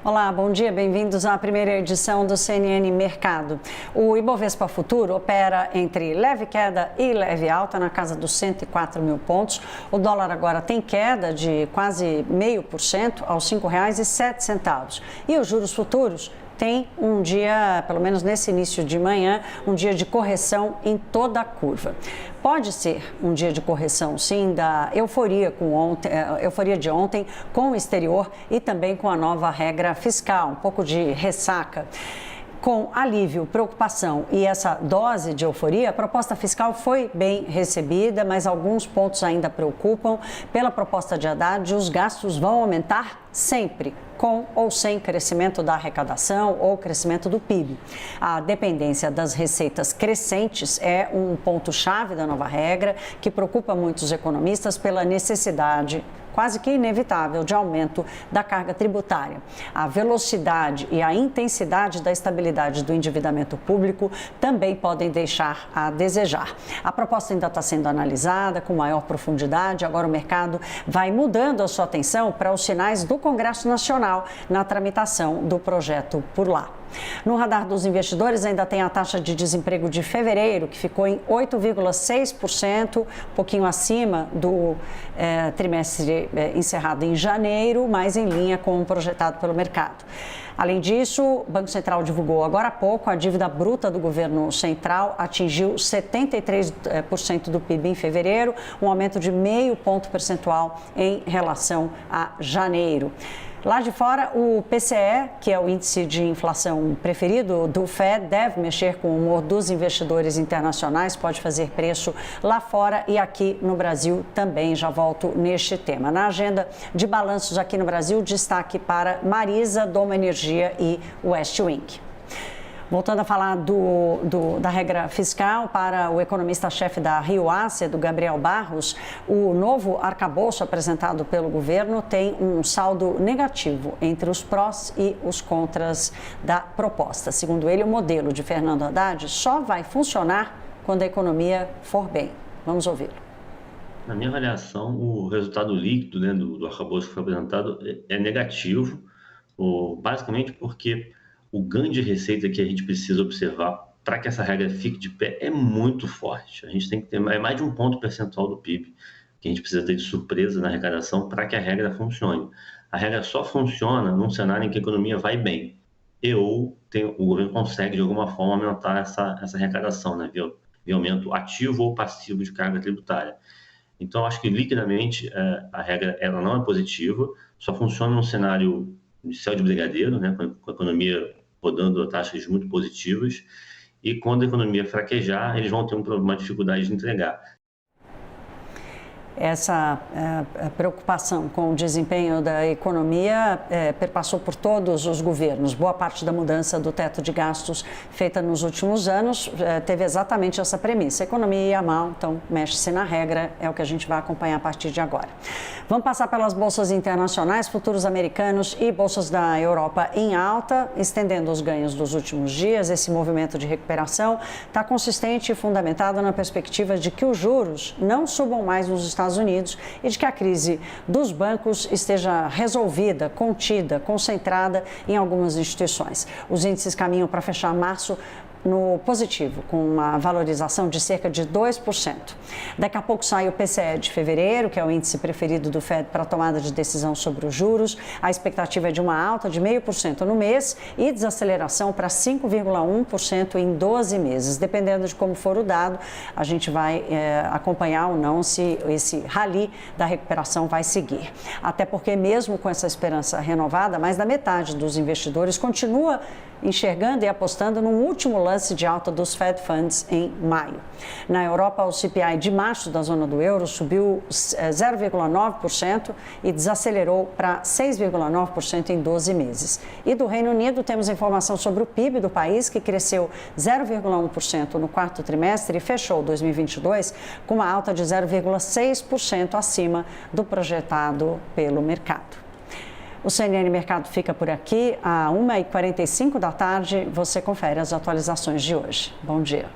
Olá, bom dia, bem-vindos à primeira edição do CNN Mercado. O Ibovespa Futuro opera entre leve queda e leve alta na casa dos 104 mil pontos. O dólar agora tem queda de quase 0,5% aos R$ 5,07. E os juros futuros tem um dia, pelo menos nesse início de manhã, um dia de correção em toda a curva. Pode ser um dia de correção, sim, da euforia de ontem com o exterior e também com a nova regra fiscal, um pouco de ressaca. Com alívio, preocupação e essa dose de euforia, a proposta fiscal foi bem recebida, mas alguns pontos ainda preocupam. Pela proposta de Haddad, os gastos vão aumentar sempre, com ou sem crescimento da arrecadação ou crescimento do PIB. A dependência das receitas crescentes é um ponto-chave da nova regra, que preocupa muitos economistas pela necessidade quase que inevitável de aumento da carga tributária. A velocidade e a intensidade da estabilidade do endividamento público também podem deixar a desejar. A proposta ainda está sendo analisada com maior profundidade. Agora o mercado vai mudando a sua atenção para os sinais do Congresso Nacional na tramitação do projeto por lá. No radar dos investidores ainda tem a taxa de desemprego de fevereiro, que ficou em 8,6%, um pouquinho acima do trimestre encerrado em janeiro, mas em linha com o projetado pelo mercado. Além disso, o Banco Central divulgou agora há pouco a dívida bruta do governo central atingiu 73% do PIB em fevereiro, um aumento de 0,5 ponto percentual em relação a janeiro. Lá de fora, o PCE, que é o índice de inflação preferido do Fed, deve mexer com o humor dos investidores internacionais, pode fazer preço lá fora e aqui no Brasil também. Já volto neste tema. Na agenda de balanços aqui no Brasil, destaque para Marisa, Doma Energia e Westwing. Voltando a falar da regra fiscal, para o economista-chefe da Rio Ácido, Gabriel Barros, o novo arcabouço apresentado pelo governo tem um saldo negativo entre os prós e os contras da proposta. Segundo ele, o modelo de Fernando Haddad só vai funcionar quando a economia for bem. Vamos ouvi-lo. Na minha avaliação, o resultado líquido, do arcabouço que foi apresentado é negativo, basicamente porque o ganho de receita que a gente precisa observar para que essa regra fique de pé é muito forte. A gente tem que ter mais de 1 ponto percentual do PIB que a gente precisa ter de surpresa na arrecadação para que a regra funcione. A regra só funciona num cenário em que a economia vai bem o governo consegue, de alguma forma, aumentar essa arrecadação, via aumento ativo ou passivo de carga tributária. Então, acho que, liquidamente, a regra ela não é positiva, só funciona num cenário de céu de brigadeiro, com a economia rodando a taxas muito positivas, e quando a economia fraquejar, eles vão ter uma dificuldade de entregar. Essa preocupação com o desempenho da economia perpassou por todos os governos. Boa parte da mudança do teto de gastos feita nos últimos anos teve exatamente essa premissa. A economia ia mal, então mexe-se na regra, é o que a gente vai acompanhar a partir de agora. Vamos passar pelas bolsas internacionais, futuros americanos e bolsas da Europa em alta, estendendo os ganhos dos últimos dias. Esse movimento de recuperação está consistente e fundamentado na perspectiva de que os juros não subam mais nos Estados Unidos e de que a crise dos bancos esteja resolvida, contida, concentrada em algumas instituições. Os índices caminham para fechar março no positivo, com uma valorização de cerca de 2%. Daqui a pouco sai o PCE de fevereiro, que é o índice preferido do Fed para a tomada de decisão sobre os juros. A expectativa é de uma alta de 0,5% no mês e desaceleração para 5,1% em 12 meses. Dependendo de como for o dado, a gente vai acompanhar ou não se esse rally da recuperação vai seguir. Até porque, mesmo com essa esperança renovada, mais da metade dos investidores continua enxergando e apostando num último lance de alta dos Fed Funds em maio. Na Europa, o CPI de março da zona do euro subiu 0,9% e desacelerou para 6,9% em 12 meses. E do Reino Unido, temos informação sobre o PIB do país, que cresceu 0,1% no quarto trimestre e fechou 2022 com uma alta de 0,6% acima do projetado pelo mercado. O CNN Mercado fica por aqui. Às 1h45 da tarde, você confere as atualizações de hoje. Bom dia.